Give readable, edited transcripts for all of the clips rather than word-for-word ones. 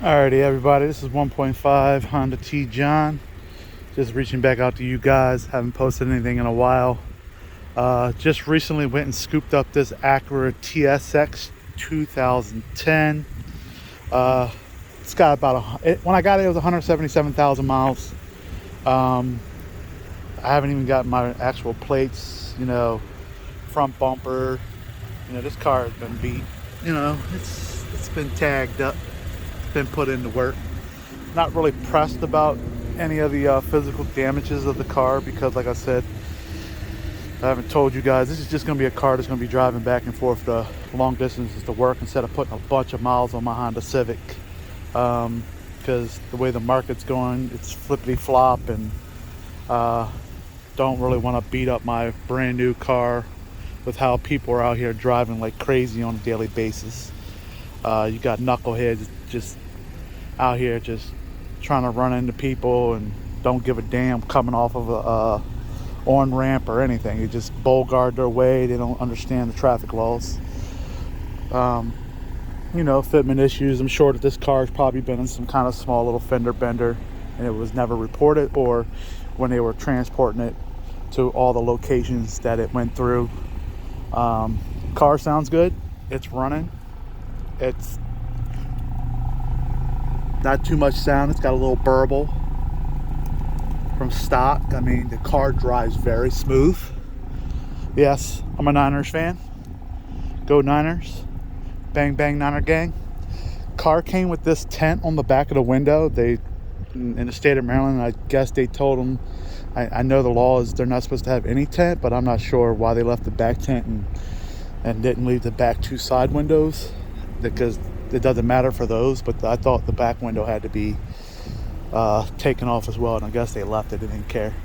Alrighty, everybody, this is 1.5 Honda T John. Just reaching back out to you guys. Haven't posted anything in a while. Just recently went and scooped up this Acura TSX 2010. It's got when I got it, it was 177,000 miles. I haven't even got my actual plates, front bumper. This car has been beat. It's been tagged up, been put into work. Not really pressed about any of the physical damages of the car because, like I said, I haven't told you guys, this is just going to be a car that's going to be driving back and forth to long distances to work instead of putting a bunch of miles on my Honda Civic. Because the way the market's going, it's flippity flop, and don't really want to beat up my brand new car with how people are out here driving like crazy on a daily basis. You got knuckleheads just out here just trying to run into people and don't give a damn coming off of a on ramp or anything. They just guard their way. They don't understand the traffic laws. Fitment issues. I'm sure that this car has probably been in some kind of small little fender bender and it was never reported, or when they were transporting it to all the locations that it went through. Car sounds good. It's running. It's not too much sound. It's got a little burble from stock. I mean, the car drives very smooth. Yes, I'm a Niners fan. Go Niners. Bang, bang, Niner gang. Car came with this tent on the back of the window. They, in the state of Maryland, I guess they told them, I know the law is they're not supposed to have any tent, but I'm not sure why they left the back tent and didn't leave the back two side windows, because it doesn't matter for those, but I thought the back window had to be taken off as well, and I guess they left it. They didn't care.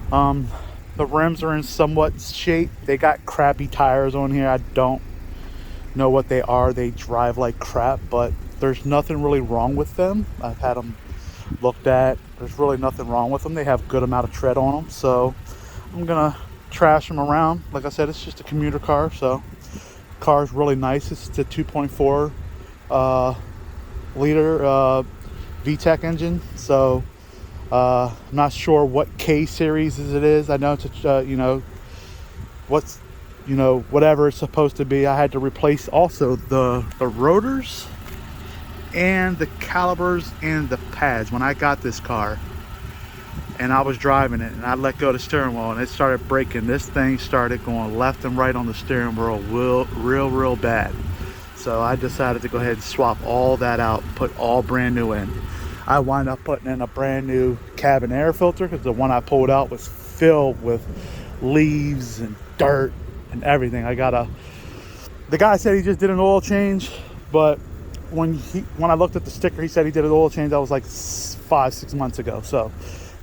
The rims are in somewhat shape. They got crappy tires on here. I don't know what they are. They drive like crap, but there's nothing really wrong with them. I've had them looked at. There's really nothing wrong with them. They have good amount of tread on them, so I'm gonna trash them around. Like I said, it's just a commuter car, so car's really nice. It's the 2.4 liter VTEC engine, so I'm not sure what K series it is. I know it's whatever it's supposed to be. I had to replace also the rotors and the calipers and the pads when I got this car, and I was driving it and I let go of the steering wheel and it started breaking. This thing started going left and right on the steering wheel real bad. So I decided to go ahead and swap all that out, put all brand new in. I wound up putting in a brand new cabin air filter because the one I pulled out was filled with leaves and dirt and everything. The guy said he just did an oil change, but when I looked at the sticker, he said he did an oil change. That was like 5-6 months ago. So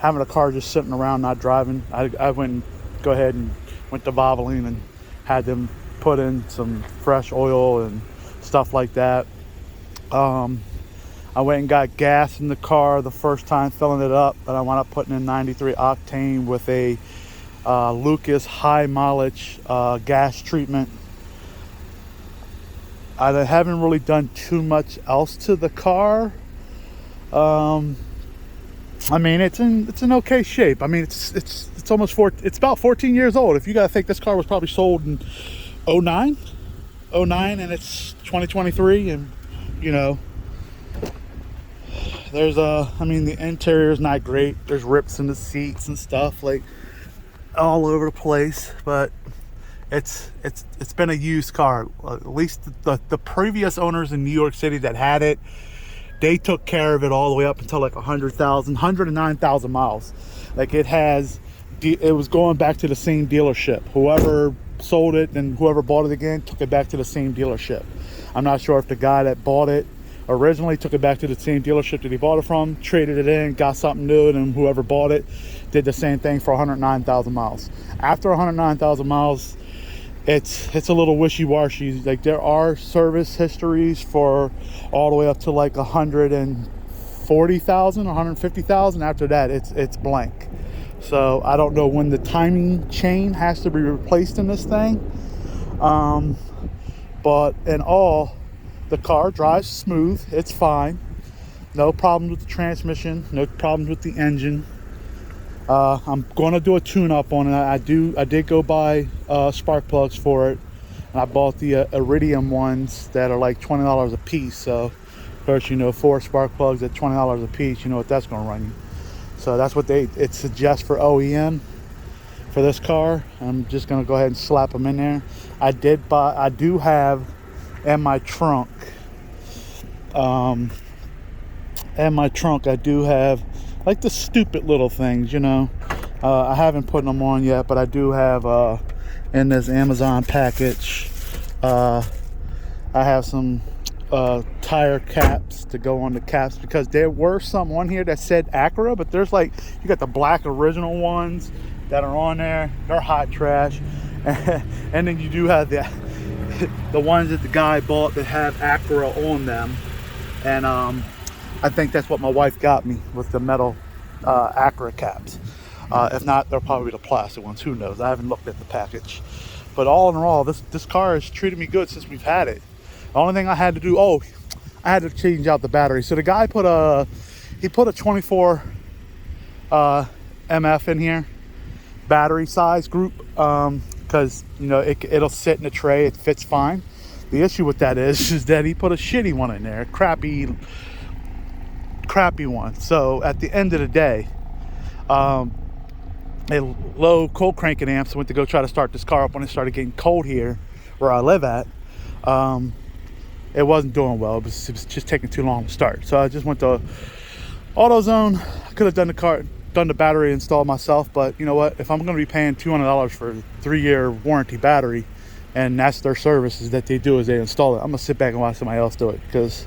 having a car just sitting around not driving, I went to Valvoline and had them put in some fresh oil and stuff like that. I went and got gas in the car the first time, filling it up, but I wound up putting in 93 octane with a Lucas high mileage gas treatment. I haven't really done too much else to the car. I mean, it's in okay shape. I mean, it's about 14 years old. If you gotta think, this car was probably sold in 09, and it's 2023, and the interior is not great. There's rips in the seats and stuff like all over the place, but it's been a used car. At least the previous owners in New York City that had it, they took care of it all the way up until like 109,000 miles. Like it was going back to the same dealership. Whoever sold it and whoever bought it again took it back to the same dealership. I'm not sure if the guy that bought it originally took it back to the same dealership that he bought it from, traded it in, got something new, and whoever bought it did the same thing for 109,000 miles. After 109,000 miles, it's a little wishy-washy. Like, there are service histories for all the way up to like 140,000, 150,000. After that, it's blank. So I don't know when the timing chain has to be replaced in this thing. But in all, the car drives smooth. It's fine. No problems with the transmission, no problems with the engine. I'm going to do a tune-up on it. I did go buy spark plugs for it, and I bought the Iridium ones that are like $20 a piece. So of course, you know, 4 spark plugs at $20 a piece, you know what that's going to run you. So that's what it suggests for OEM for this car. I'm just going to go ahead and slap them in there. I do have in my trunk, I do have like the stupid little things, you know. I haven't put them on yet, but I do have in this Amazon package, I have some tire caps to go on the caps, because there were some on here that said Acura, but there's like, you got the black original ones that are on there. They're hot trash. And then you do have the ones that the guy bought that have Acura on them, and I think that's what my wife got me, with the metal Acura caps. If not, they're probably the plastic ones. Who knows? I haven't looked at the package. But all in all, this car has treated me good since we've had it. The only thing I had to do, I had to change out the battery. So the guy put a 24 MF in here, battery size group, because you know it'll sit in the tray. It fits fine. The issue with that is that he put a shitty one in there, crappy one. So at the end of the day, a low cold cranking amps went to go try to start this car up when it started getting cold here where I live at. It wasn't doing well. It was just taking too long to start. So I just went to AutoZone. I could have done the battery install myself, but you know what? If I'm going to be paying $200 for a 3-year warranty battery, and that's their services that they do, is they install it, I'm gonna sit back and watch somebody else do it, because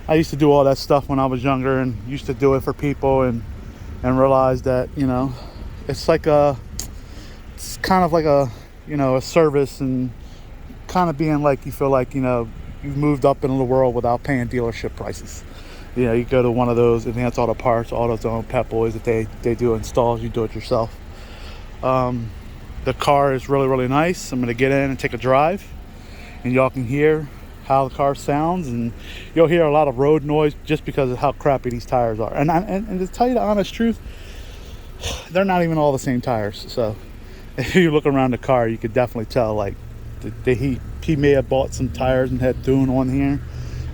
I used to do all that stuff when I was younger, and used to do it for people, and realized that, you know, it's kind of like a, you know, a service, and kind of being like, you feel like, you know, you've moved up into the world without paying dealership prices. You know, you go to one of those Advanced Auto Parts, AutoZone, Pep Boys, that they do installs, you do it yourself. The car is really, really nice. I'm going to get in and take a drive, and y'all can hear how the car sounds, and you'll hear a lot of road noise just because of how crappy these tires are. And to tell you the honest truth, they're not even all the same tires. So if you look around the car, you could definitely tell, like, he may have bought some tires and had Dune on here,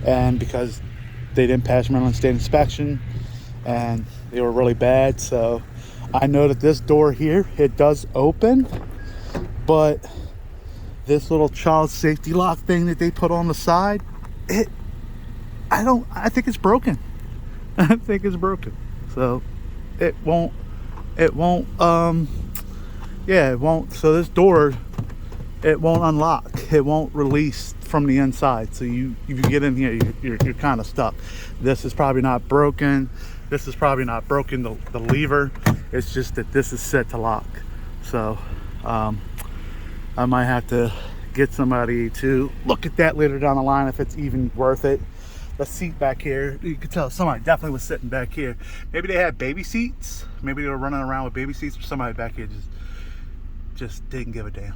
and because they didn't pass Maryland State inspection and they were really bad. So I know that this door here, it does open, but this little child safety lock thing that they put on the side, I think it's broken. I think it's broken. So it won't, so this door, it won't unlock. It won't release from the inside. So if you get in here, you're kind of stuck. This is probably not broken. This is probably not broken, the lever. It's just that this is set to lock. So I might have to get somebody to look at that later down the line, if it's even worth it. The seat back here, you can tell somebody definitely was sitting back here. Maybe they had baby seats. Maybe they were running around with baby seats, or somebody back here just didn't give a damn.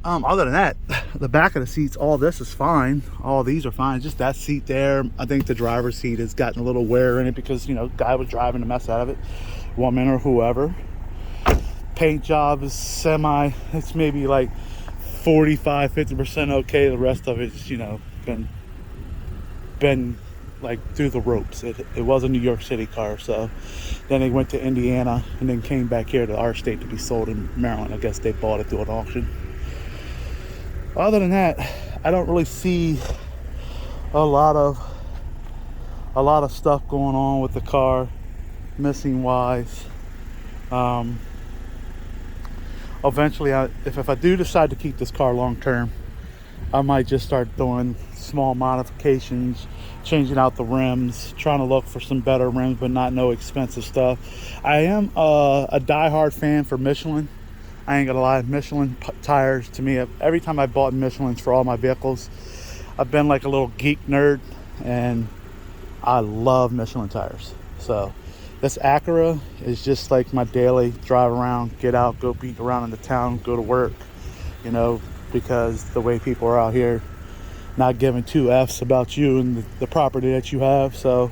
Other than that, the back of the seats, all this is fine. All these are fine. Just that seat there, I think the driver's seat has gotten a little wear in it, because, you know, guy was driving the mess out of it, woman or whoever. Paint job is it's maybe like 45-50% okay. The rest of it's, you know, been like through the ropes. It was a New York City car, so then they went to Indiana and then came back here to our state to be sold in Maryland. I guess they bought it through an auction. Other than that, I don't really see a lot of stuff going on with the car missing wise. Eventually, if I do decide to keep this car long term, I might just start doing small modifications, changing out the rims, trying to look for some better rims, but no expensive stuff. I am a diehard fan for Michelin. I ain't gonna lie, Michelin tires, to me, every time I bought Michelins for all my vehicles, I've been like a little geek nerd, and I love Michelin tires. So this Acura is just like my daily drive around, get out, go beat around in the town, go to work, you know, because the way people are out here, not giving two F's about you and the property that you have. So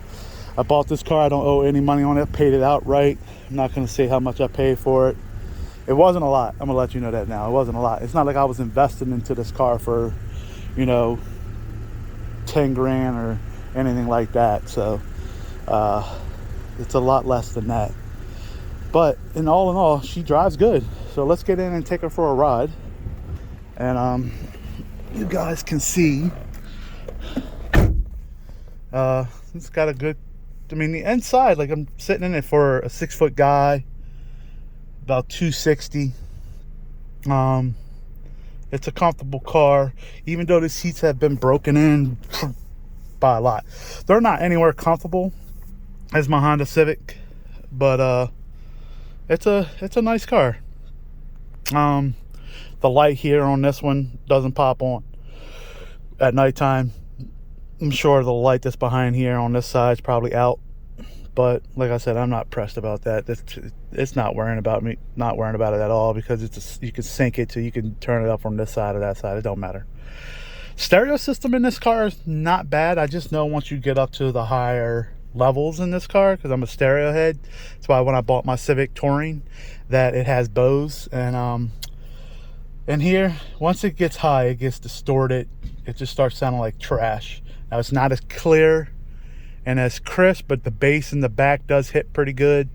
I bought this car. I don't owe any money on it. Paid it outright. I'm not going to say how much I paid for it. It wasn't a lot. I'm going to let you know that now. It wasn't a lot. It's not like I was investing into this car for, you know, 10 grand or anything like that. So it's a lot less than that. But in all, she drives good. So let's get in and take her for a ride. And you guys can see it's got a good, I mean, the inside, like, I'm sitting in it for a 6-foot guy, about 260. It's a comfortable car, even though the seats have been broken in by a lot. They're not anywhere comfortable as my Honda Civic, but it's a nice car. The light here on this one doesn't pop on at nighttime. I'm sure the light that's behind here on this side is probably out, but like I said, I'm not pressed about that. It's not worrying about me, not worrying about it at all, because you can sync it so you can turn it up from this side or that side. It don't matter. Stereo system in this car is not bad. I just know once you get up to the higher levels in this car, because I'm a stereo head, that's why when I bought my Civic Touring, that it has Bose, and here, once it gets high, it gets distorted. It just starts sounding like trash. Now, it's not as clear and as crisp, but the bass in the back does hit pretty good.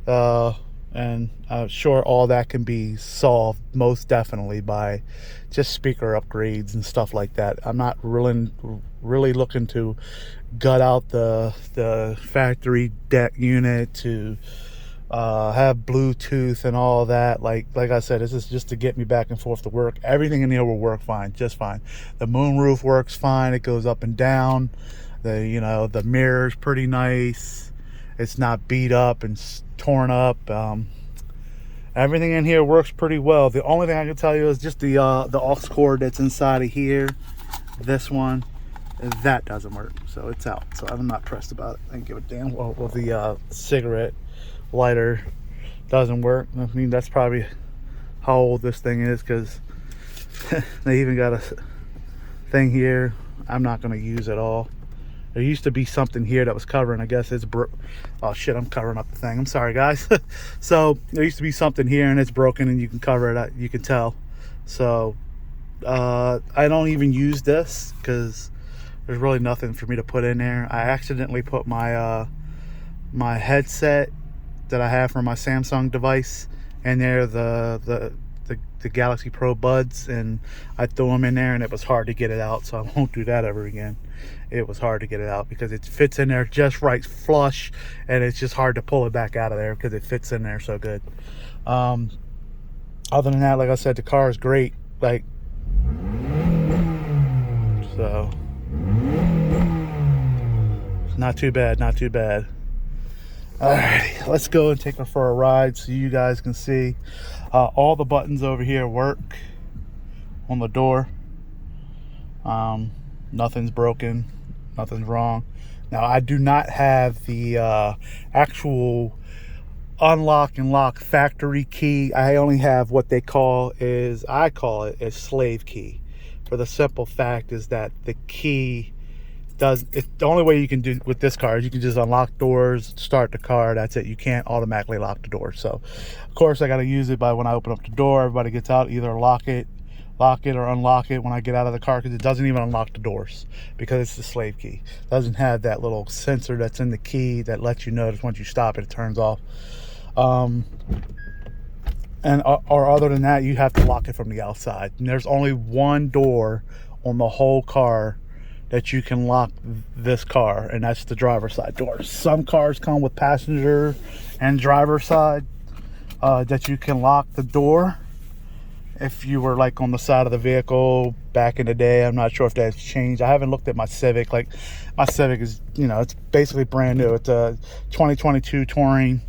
And I'm sure all that can be solved most definitely by just speaker upgrades and stuff like that. I'm not really looking to gut out the factory deck unit to have Bluetooth and all that. Like I said, this is just to get me back and forth to work. Everything in here will work fine, just fine. The moonroof works fine. It goes up and down. The mirror's pretty nice. It's not beat up and torn up. Everything in here works pretty well. The only thing I can tell you is just the aux cord that's inside of here. This one, that doesn't work, so it's out. So I'm not pressed about it. I don't give a damn. Well, the cigarette lighter doesn't work. I mean, that's probably how old this thing is, because they even got a thing here I'm not going to use at all. There used to be something here that was covering, I guess it's oh shit, I'm covering up the thing. I'm sorry, guys. So there used to be something here and it's broken, and you can cover it, you can tell. So I don't even use this because there's really nothing for me to put in there. I accidentally put my my headset that I have for my Samsung device in there, the Galaxy Pro Buds, and I threw them in there and it was hard to get it out, so I won't do that ever again. It was hard to get it out because it fits in there just right, flush, and it's just hard to pull it back out of there because it fits in there so good. Other than that, like I said, the car is great. Like, so not too bad, not too bad. Alrighty, let's go and take her for a ride so you guys can see. All the buttons over here work on the door. Nothing's broken, nothing's wrong. Now, I do not have the actual unlock and lock factory key. I only have what they call I call it a slave key, for the simple fact is that the key the only way you can do with this car is you can just unlock doors, start the car, that's it. You can't automatically lock the door. So of course I got to use it by when I open up the door, everybody gets out, either lock it or unlock it when I get out of the car, because it doesn't even unlock the doors because it's the slave key. It doesn't have that little sensor that's in the key that lets you notice once you stop it turns off. Or other than that, you have to lock it from the outside, and there's only one door on the whole car that you can lock this car, and that's the driver's side door. Some cars come with passenger and driver side that you can lock the door if you were like on the side of the vehicle back in the day. I'm not sure if that's changed. I haven't looked at my Civic. Like, my Civic is, it's basically brand new. It's a 2022 Touring.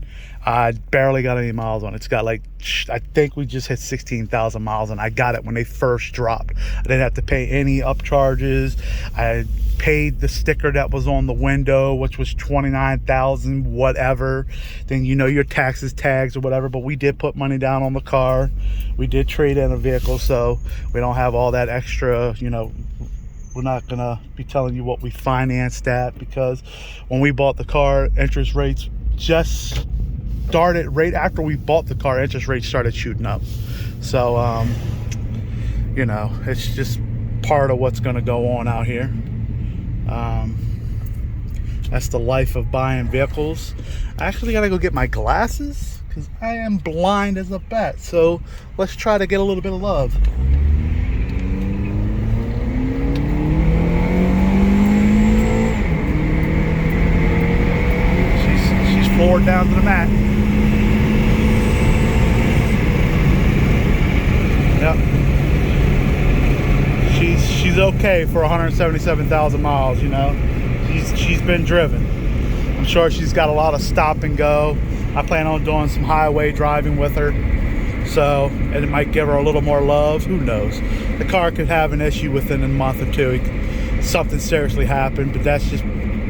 I barely got any miles on it. It's got like, I think we just hit 16,000 miles, and I got it when they first dropped. I didn't have to pay any upcharges. I paid the sticker that was on the window, which was 29,000 whatever. Then your taxes, tags or whatever, but we did put money down on the car. We did trade in a vehicle, so we don't have all that extra We're not gonna be telling you what we financed at, because when we bought the car, interest rates just started right after we bought the car. Interest rates started shooting up. So you know, it's just part of what's gonna go on out here. That's the life of buying vehicles. I actually gotta go get my glasses because I am blind as a bat. So let's try to get a little bit of love. She's floored down to the mat. Yep. She's okay for 177,000 miles, you know. She's been driven. I'm sure she's got a lot of stop and go. I plan on doing some highway driving with her, so, and it might give her a little more love. Who knows? The car could have an issue within a month or two. Something seriously happened, but that's just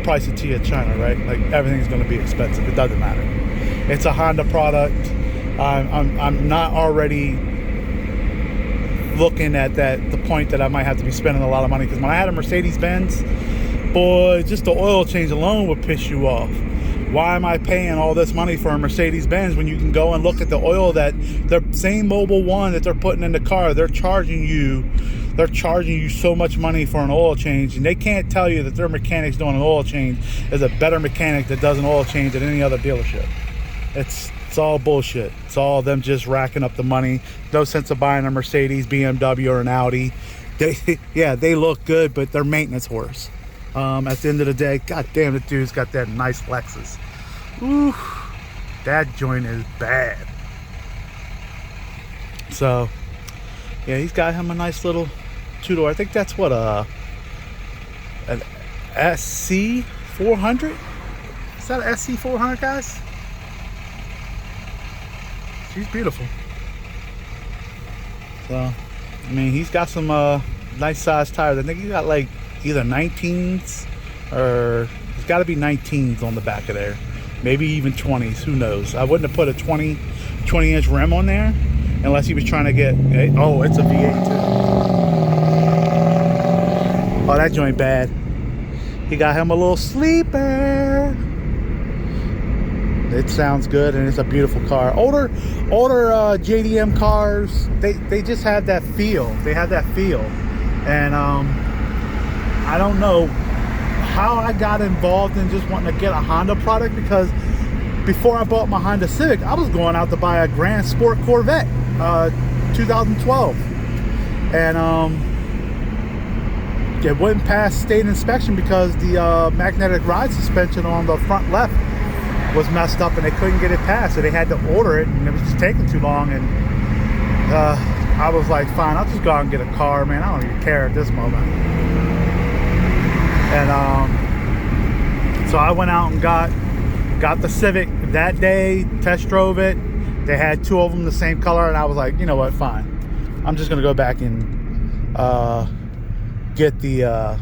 price of tea at China, right? Like, everything's going to be expensive. It doesn't matter. It's a Honda product. I'm not already looking at the point that I might have to be spending a lot of money, because when I had a Mercedes-Benz, boy, just the oil change alone would piss you off. Why am I paying all this money for a Mercedes-Benz when you can go and look at the oil that the same Mobil 1 that they're putting in the car, they're charging you so much money for an oil change, and they can't tell you that their mechanics doing an oil change is a better mechanic that does an oil change at any other dealership. It's all bullshit. It's all them just racking up the money. No sense of buying a Mercedes, BMW, or an Audi. They look good, but they're maintenance horse. At the end of the day, god damn, the dude's got that nice Lexus. Ooh, that joint is bad. So yeah, he's got him a nice little two-door. I think that's what, an SC 400. Is that an SC 400, guys? She's beautiful. So I mean, he's got some nice size tires. I think he got like either 19s, or it's got to be 19s on the back of there, maybe even 20s. Who knows? I wouldn't have put a 20 inch rim on there unless he was trying to get, oh, it's a V8 too. Oh, that joint bad. He got him a little sleeper. It sounds good, and it's a beautiful car. Older JDM cars, they just have that feel. They have that feel. And I don't know how I got involved in just wanting to get a Honda product, because before I bought my Honda Civic, I was going out to buy a Grand Sport Corvette, 2012. And it wouldn't pass state inspection because the magnetic ride suspension on the front left was messed up, and they couldn't get it passed, so they had to order it, and it was just taking too long. And I was like, fine, I'll just go out and get a car, man. I don't even care at this moment. And so I went out and got the Civic that day, test drove it. They had two of them the same color, and I was like, you know what, fine, I'm just gonna go back and get the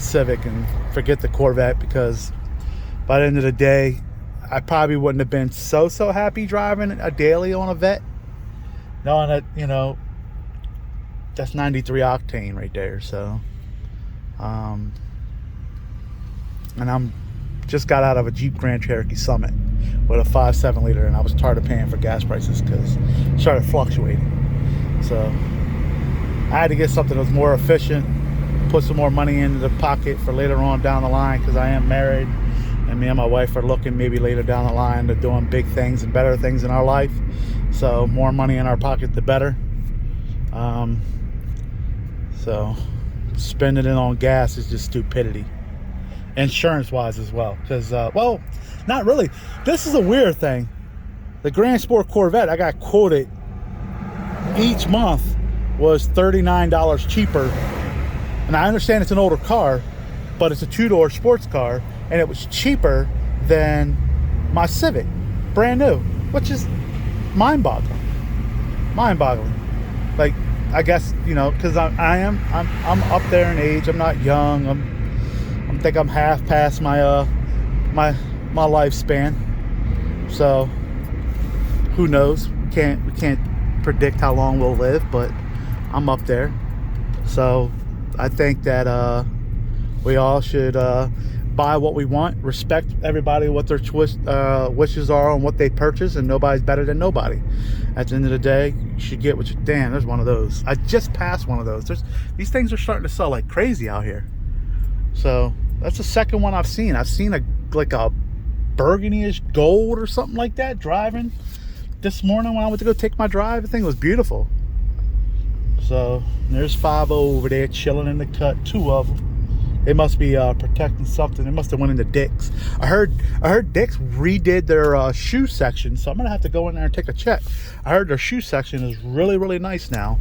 Civic and forget the Corvette, because by the end of the day, I probably wouldn't have been so happy driving a daily on a Vet, knowing that, you know, that's 93 octane right there. So and I'm just got out of a Jeep Grand Cherokee Summit with a 5.7 liter, and I was tired of paying for gas prices because it started fluctuating. So I had to get something that was more efficient, put some more money into the pocket for later on down the line, because I am married, and me and my wife are looking maybe later down the line to doing big things and better things in our life. So more money in our pocket, the better. So spending it on gas is just stupidity. Insurance wise as well, because well, not really. This is a weird thing. The Grand Sport Corvette I got quoted each month was $39 cheaper, and I understand it's an older car, but it's a two-door sports car, and it was cheaper than my Civic, brand new, which is mind-boggling. Like, I guess, you know, because I'm up there in age. I'm not young. I think I'm half past my my lifespan. So who knows? We can't predict how long we'll live, but I'm up there. So I think that we all should buy what we want, respect everybody, what their wishes are on what they purchase, and nobody's better than nobody. At the end of the day, you should get what you... Damn, there's one of those. I just passed one of those. These things are starting to sell like crazy out here. So that's the second one I've seen. I've seen like a burgundy-ish gold or something like that driving this morning when I went to go take my drive. The thing was beautiful. So there's 5 over there chilling in the cut, 2 of them. They must be protecting something. They must have went into Dick's. I heard Dick's redid their shoe section, so I'm gonna have to go in there and take a check. I heard their shoe section is really, really nice now.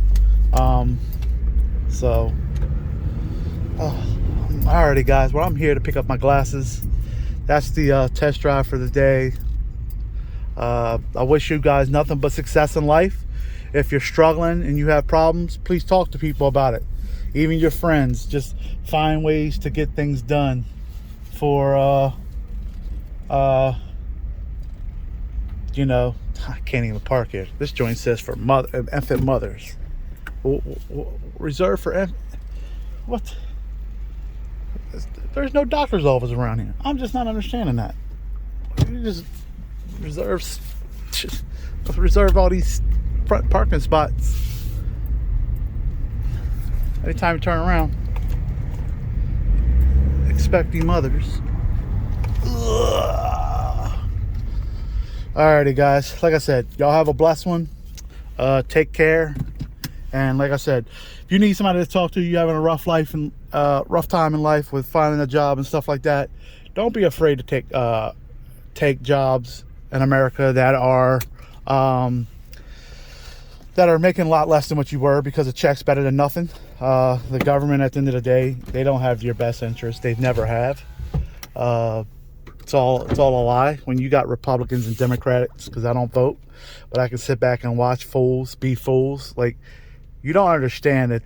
Alrighty, guys. Well, I'm here to pick up my glasses. That's the test drive for the day. I wish you guys nothing but success in life. If you're struggling and you have problems, please talk to people about it. Even your friends, just find ways to get things done for you know, I can't even park here. This joint says for infant mothers. Reserved for what? There's no doctor's office around here. I'm just not understanding that. You just reserve all these front parking spots. Anytime you turn around, expecting mothers. Alrighty, guys. Like I said, y'all have a blessed one. Take care. And like I said, if you need somebody to talk to, you having a rough life and rough time in life with finding a job and stuff like that, don't be afraid to take jobs in America that are making a lot less than what you were, because a check's better than nothing. The government, at the end of the day, they don't have your best interest. They never have. It's all a lie. When you got Republicans and Democrats, because I don't vote, but I can sit back and watch fools be fools. Like, you don't understand that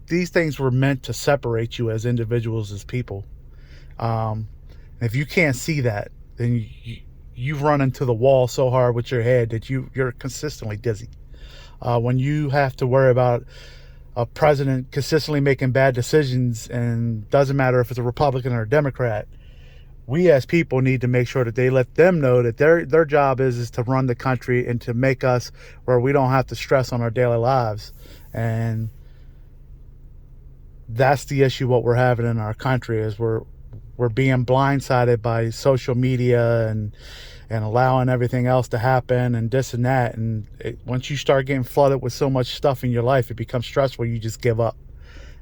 these things were meant to separate you as individuals, as people. If you can't see that, then you've run into the wall so hard with your head that you're consistently dizzy. When you have to worry about a president consistently making bad decisions, and doesn't matter if it's a Republican or a Democrat, we as people need to make sure that they let them know that their job is to run the country and to make us where we don't have to stress on our daily lives. And that's the issue what we're having in our country, is we're being blindsided by social media and allowing everything else to happen and this and that. And once you start getting flooded with so much stuff in your life, it becomes stressful. You just give up.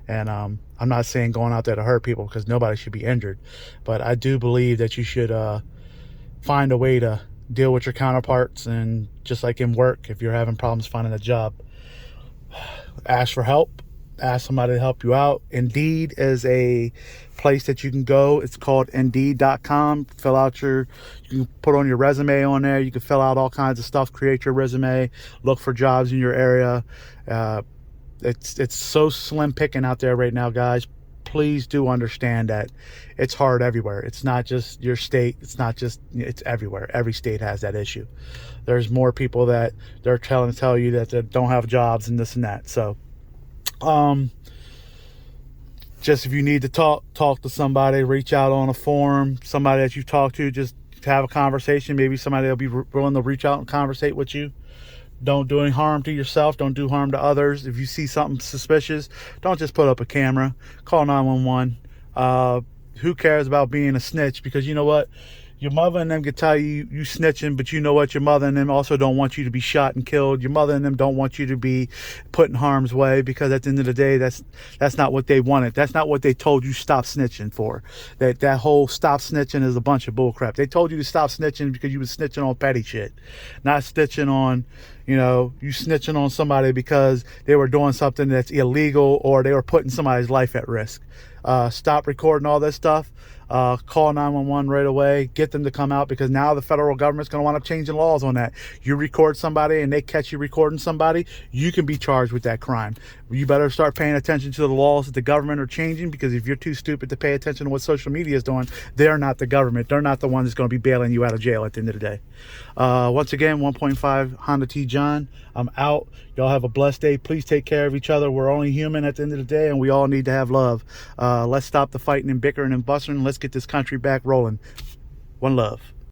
And I'm not saying going out there to hurt people, because nobody should be injured, but I do believe that you should find a way to deal with your counterparts. And just like in work, if you're having problems finding a job, ask for help. Ask somebody to help you out. Indeed is a place that you can go. It's called Indeed.com. You can put on your resume on there. You can fill out all kinds of stuff, create your resume, look for jobs in your area. It's so slim picking out there right now, guys. Please do understand that it's hard everywhere. It's not just your state. It's everywhere. Every state has that issue. There's more people that they're tell you that they don't have jobs and this and that. So just if you need to talk to somebody, reach out on a forum, somebody that you talk to, just to have a conversation. Maybe somebody will be willing to reach out and conversate with you. Don't do any harm to yourself. Don't do harm to others. If you see something suspicious, don't just put up a camera. Call 911. Who cares about being a snitch? Because you know what? Your mother and them can tell you snitching, but you know what? Your mother and them also don't want you to be shot and killed. Your mother and them don't want you to be put in harm's way, because at the end of the day, that's not what they wanted. That's not what they told you stop snitching for. That whole stop snitching is a bunch of bullcrap. They told you to stop snitching because you was snitching on petty shit, not snitching on, you snitching on somebody because they were doing something that's illegal or they were putting somebody's life at risk. Stop recording all this stuff. Call 911 right away. Get them to come out, because now the federal government's going to wind up changing laws on that. You record somebody and they catch you recording somebody, you can be charged with that crime. You better start paying attention to the laws that the government are changing, because if you're too stupid to pay attention to what social media is doing, they're not the government. They're not the one that's going to be bailing you out of jail at the end of the day. Once again, 1.5 Honda T John. I'm out. Y'all have a blessed day. Please take care of each other. We're only human at the end of the day, and we all need to have love. Let's stop the fighting and bickering and bustering. Let's get this country back rolling. One love.